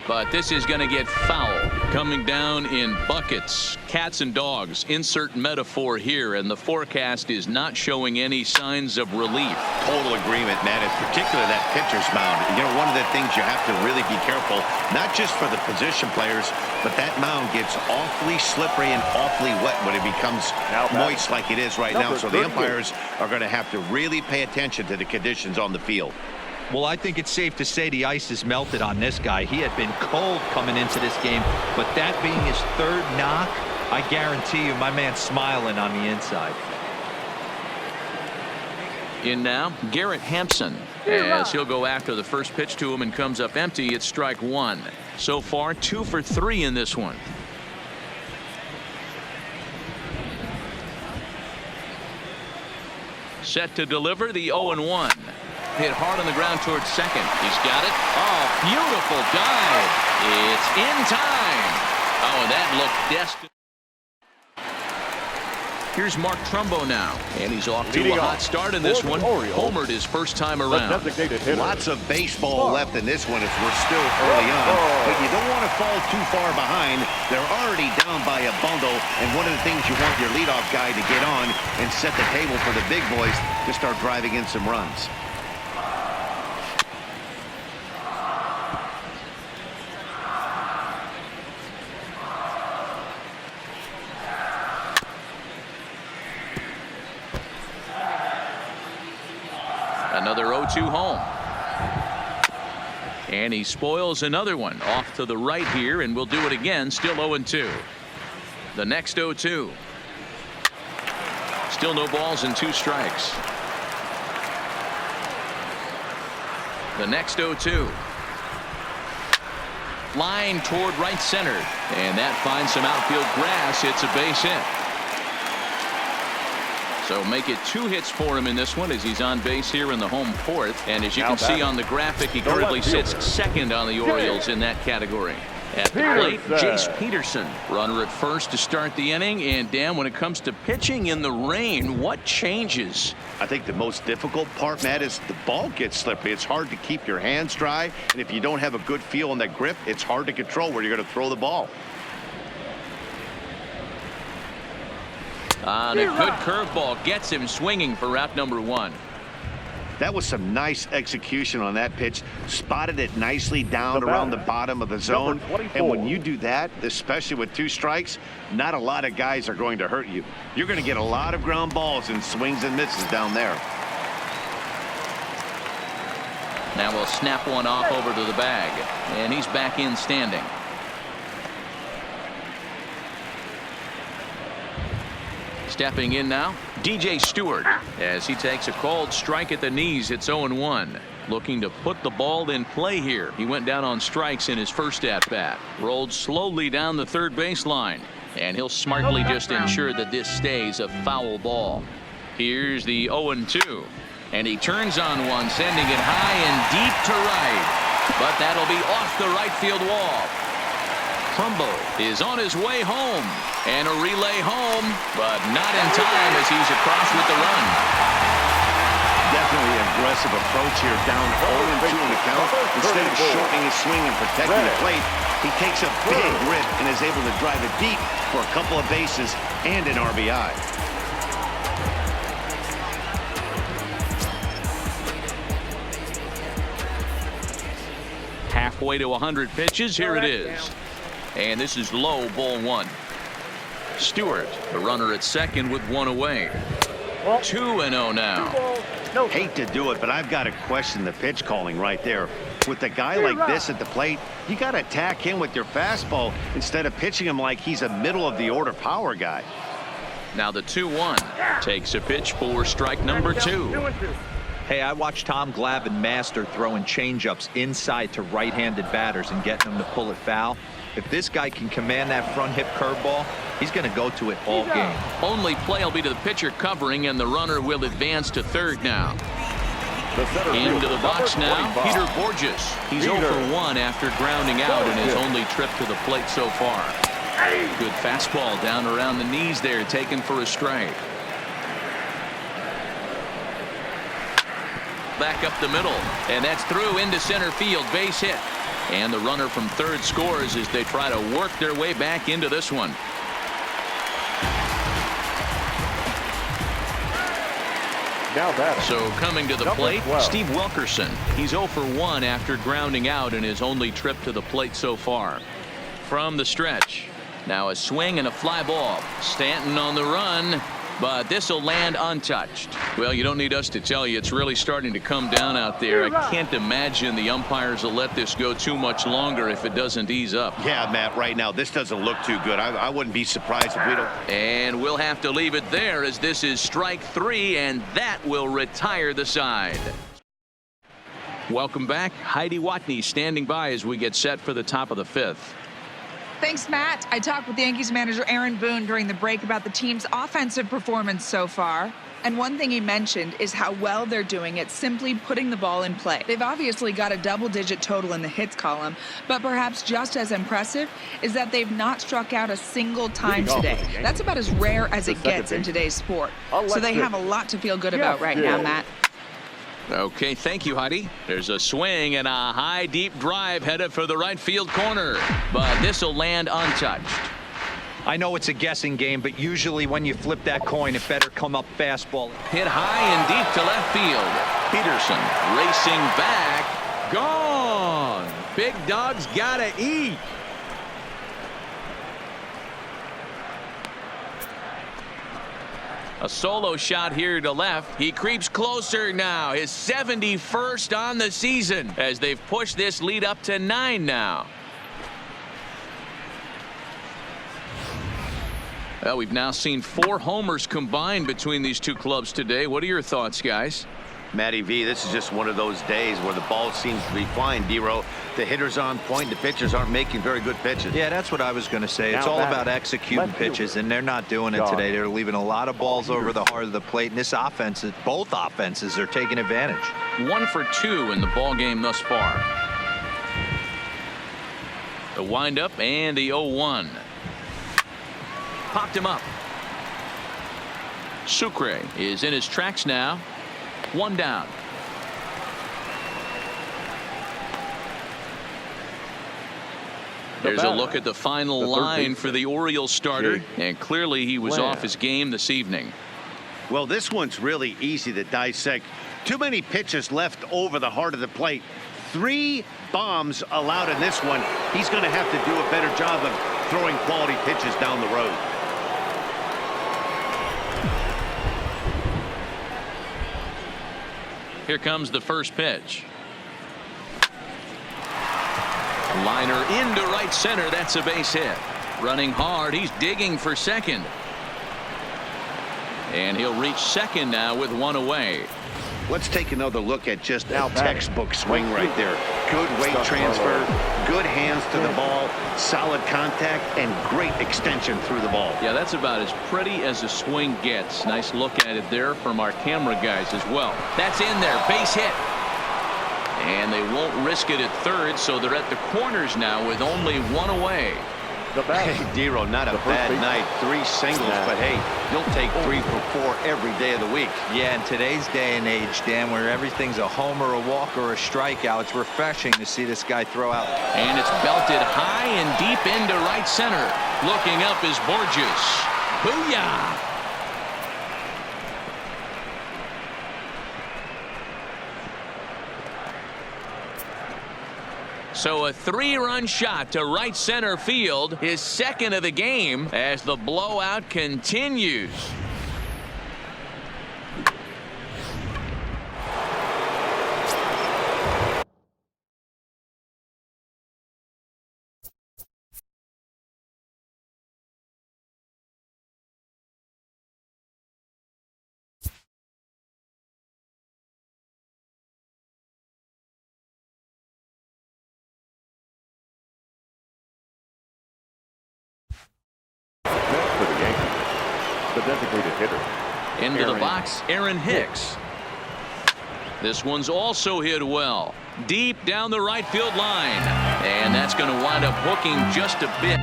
but this is going to get foul. Coming down in buckets, cats and dogs. Insert metaphor here, and the forecast is not showing any signs of relief. Total agreement, man. It's particularly that pitcher's mound. You know, one of the things you have to really be careful, not just for the position players, but that mound gets awfully slippery and awfully wet when it becomes moist like it is right now. So the umpires are going to have to really pay attention to the conditions on the field. Well, I think it's safe to say the ice is melted on this guy. He had been cold coming into this game, but that being his third knock, I guarantee you my man's smiling on the inside. In now, Garrett Hampson, as he'll go after the first pitch to him and comes up empty. It's strike one. So far, 2 for 3 in this one. Set to deliver the 0-1. Hit hard on the ground towards second. He's got it. Oh, beautiful dive. It's in time. Oh, and that looked destined. Here's Mark Trumbo now, and he's off to a hot start in this one. Homered his first time around. Lots of baseball left in this one if we're still early on, but you don't want to fall too far behind. They're already down by a bundle, and one of the things you want your leadoff guy to get on and set the table for the big boys to start driving in some runs. Another 0-2 home. And he spoils another one off to the right here, and we'll do it again. Still 0-2. The next 0-2. Still no balls and 2 strikes. The next 0-2. Line toward right center, and that finds some outfield grass. It's a base hit. So make it 2 hits for him in this one as he's on base here in the home 4th. And as you can see on the graphic, he currently sits second on the Orioles in that category. At the plate, Jace Peterson, runner at first to start the inning. And Dan, when it comes to pitching in the rain, what changes? I think the most difficult part, Matt, is the ball gets slippery. It's hard to keep your hands dry, and if you don't have a good feel on that grip, it's hard to control where you're going to throw the ball. On a good curveball, gets him swinging for route number 1. That was some nice execution on that pitch. Spotted it nicely down around the bottom of the zone. And when you do that, especially with 2 strikes, not a lot of guys are going to hurt you. You're going to get a lot of ground balls and swings and misses down there. Now we'll snap one off over to the bag, and he's back in standing. Stepping in now, DJ Stewart, as he takes a called strike at the knees. It's 0-1. Looking to put the ball in play here. He went down on strikes in his first at-bat. Rolled slowly down the third baseline, and he'll smartly just ensure that this stays a foul ball. Here's the 0-2, and he turns on one, sending it high and deep to right, but that'll be off the right field wall. Trumbo is on his way home, and a relay home, but not in time as he's across with the run. Definitely an aggressive approach here, down 0-2 in the count. Instead of shortening his swing and protecting the plate, he takes a big rip and is able to drive it deep for a couple of bases and an RBI. Halfway to 100 pitches. Here it is. And this is low, ball 1. Stewart, the runner at second with 1 away. 2-0 now. Hate to do it, but I've got to question the pitch calling right there. With a guy like this at the plate, you got to attack him with your fastball instead of pitching him like he's a middle of the order power guy. Now the 2-1 takes a pitch for strike number 2. Hey, I watched Tom Glavine master throwing changeups inside to right-handed batters and getting them to pull it foul. If this guy can command that front hip curveball, he's going to go to it all game. Only play will be to the pitcher covering, and the runner will advance to third now. Into the box now, Peter Borges. He's 0 for 1 after grounding out in his only trip to the plate so far. Good fastball down around the knees there, taken for a strike. back up the middle, and that's through into center field. Base hit. And the runner from third scores as they try to work their way back into this one. Now batting. So coming to the plate, 12. Steve Wilkerson. He's 0 for 1 after grounding out in his only trip to the plate so far. From the stretch. Now a swing and a fly ball. Stanton on the run, but this will land untouched. Well, you don't need us to tell you, it's really starting to come down out there. I can't imagine the umpires will let this go too much longer if it doesn't ease up. Yeah, Matt, right now this doesn't look too good. I wouldn't be surprised if we don't. And we'll have to leave it there as this is strike 3, and that will retire the side. Welcome back. Heidi Watney standing by as we get set for the top of the 5th. Thanks, Matt. I talked with Yankees manager Aaron Boone during the break about the team's offensive performance so far. And one thing he mentioned is how well they're doing at simply putting the ball in play. They've obviously got a double-digit total in the hits column, but perhaps just as impressive is that they've not struck out a single time today. That's about as rare as it gets in today's sport. So they have a lot to feel good about right now, Matt. Okay, thank you, Heidi. There's a swing and a high, deep drive headed for the right field corner, but this will land untouched. I know it's a guessing game, but usually when you flip that coin, it better come up fastball. Hit high and deep to left field. Peterson racing back. Gone. Big dog's gotta eat. A solo shot here to left. He creeps closer now. His 71st on the season as they've pushed this lead up to 9 now. Well, we've now seen 4 homers combined between these two clubs today. What are your thoughts, guys? Matty V, this is just one of those days where the ball seems to be flying, D-Row. The hitter's on point. The pitchers aren't making very good pitches. Yeah, that's what I was going to say. It's Now all batting. about executing pitches, and they're not doing it today. They're leaving a lot of balls over the heart of the plate, and this offense, both offenses are taking advantage. 1 for 2 in the ball game thus far. The windup and the 0-1. Popped him up. Sucre is in his tracks now. 1 down. There's a look at the final line for the Orioles starter, and clearly he was off his game this evening. Well, this one's really easy to dissect. Too many pitches left over the heart of the plate. 3 bombs allowed in this one. He's going to have to do a better job of throwing quality pitches down the road. Here comes the first pitch. Liner into right center. That's a base hit. Running hard. He's digging for second. And he'll reach second now with 1 away. Let's take another look at just a textbook swing right there. Good weight transfer, good hands to the ball, solid contact, and great extension through the ball. Yeah, that's about as pretty as a swing gets. Nice look at it there from our camera guys as well. That's in there. Base hit. And they won't risk it at third, so they're at the corners now with only 1 away. Hey, D-Row, not a bad night. 3 singles, but hey, you'll take 3 for 4 every day of the week. Yeah, in today's day and age, Dan, where everything's a homer, a walk, or a strikeout, it's refreshing to see this guy throw out. And it's belted high and deep into right center. Looking up is Borges. Booyah! So a 3-run shot to right center field, his second of the game, as the blowout continues. For the Yankees, the designated hitter. Into the box, Aaron Hicks. This one's also hit well. Deep down the right field line. And that's going to wind up hooking just a bit.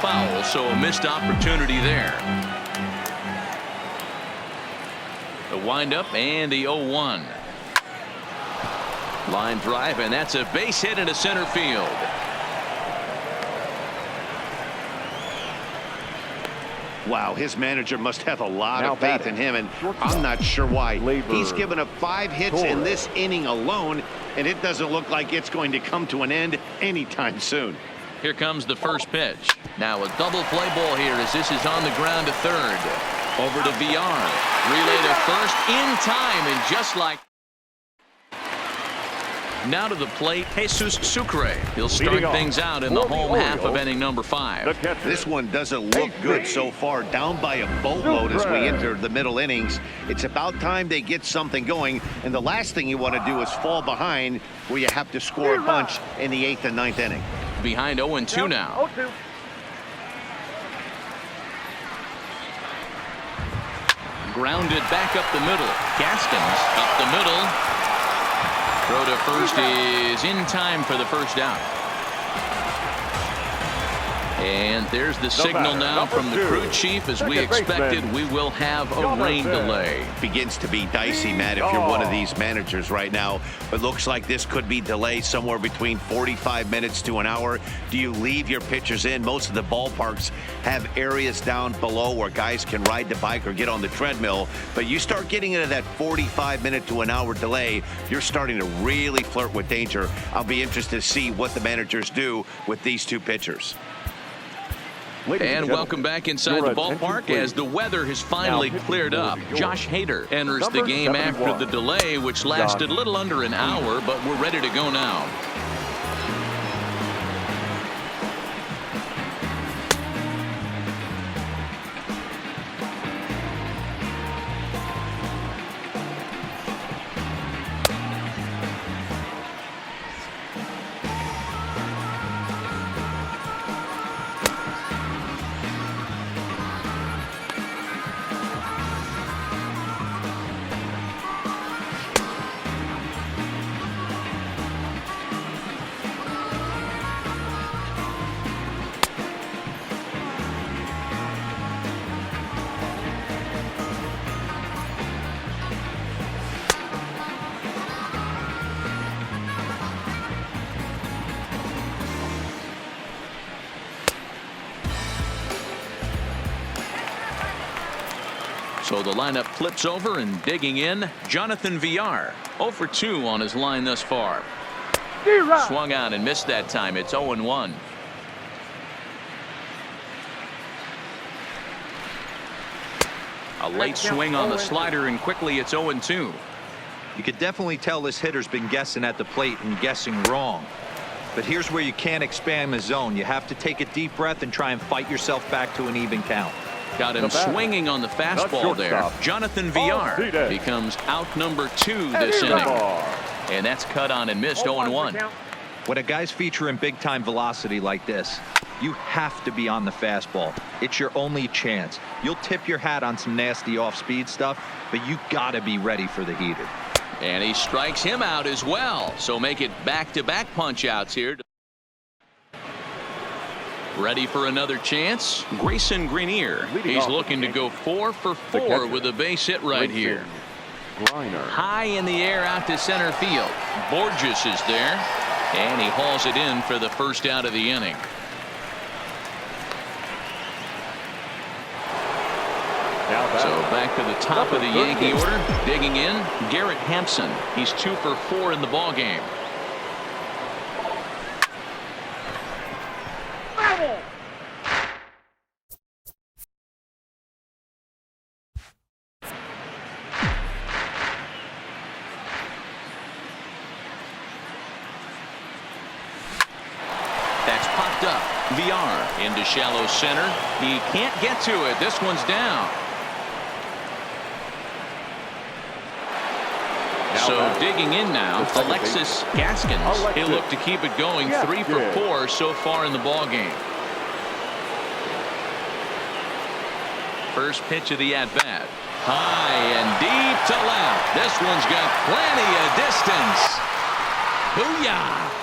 foul, so a missed opportunity there. The windup and the 0-1. Line drive, and that's a base hit into center field. Wow, his manager must have a lot Now of faith batting. in him, and I'm not sure why. Labor. He's given up 5 hits in this inning alone, and it doesn't look like it's going to come to an end anytime soon. Here comes the first pitch. Now a double play ball here as this is on the ground to third. Over to VR. Relay to first in time, and just like. Now to the plate, Jesus Sucre. He'll start Leading off things out in the for the home half of Orioles, inning number 5. This one doesn't look good so far, down by a boatload as we enter the middle innings. It's about time they get something going, and the last thing you want to do is fall behind where you have to score a bunch in the 8th and 9th inning. Behind 0-2 now. Grounded back up the middle. Gaskins up the middle. Throw to first is in time for the first out. And there's the signal now from the crew chief. As we expected, we will have a rain delay. Begins to be dicey, Matt, if you're one of these managers right now. It looks like this could be delayed somewhere between 45 minutes to an hour. Do you leave your pitchers in? Most of the ballparks have areas down below where guys can ride the bike or get on the treadmill. But you start getting into that 45-minute to an hour delay, you're starting to really flirt with danger. I'll be interested to see what the managers do with these two pitchers. And welcome back inside the ballpark as the weather has finally cleared up. Josh Hader enters the game after the delay, which lasted a little under an hour, but we're ready to go now. So the lineup flips over, and digging in, Jonathan VR. 0 for 2 on his line thus far. Swung out and missed that time. It's 0-1. A late swing on the slider, and quickly it's 0-2. You could definitely tell this hitter's been guessing at the plate and guessing wrong. But here's where you can't expand the zone. You have to take a deep breath and try and fight yourself back to an even count. Got him swinging on the fastball there. Jonathan VR becomes out number 2 this inning. And that's cut on and missed. 0-1. When a guy's featuring big-time velocity like this, you have to be on the fastball. It's your only chance. You'll tip your hat on some nasty off-speed stuff, but you gotta be ready for the heater. And he strikes him out as well. So make it back-to-back punch-outs here. Ready for another chance. Grayson Greenier. He's looking to go 4 for 4 with a base hit right here. High in the air out to center field. Borges is there, and he hauls it in for the first out of the inning. So back to the top of the Yankee order. Digging in, Garrett Hampson. He's 2 for 4 in the ball game. That's popped up. VR into shallow center. He can't get to it. This one's down. So digging in now, Alexis Gaskins. He'll look to keep it going. 3 for 4 so far in the ball game. First pitch of the at-bat. High and deep to left. This one's got plenty of distance. Booyah!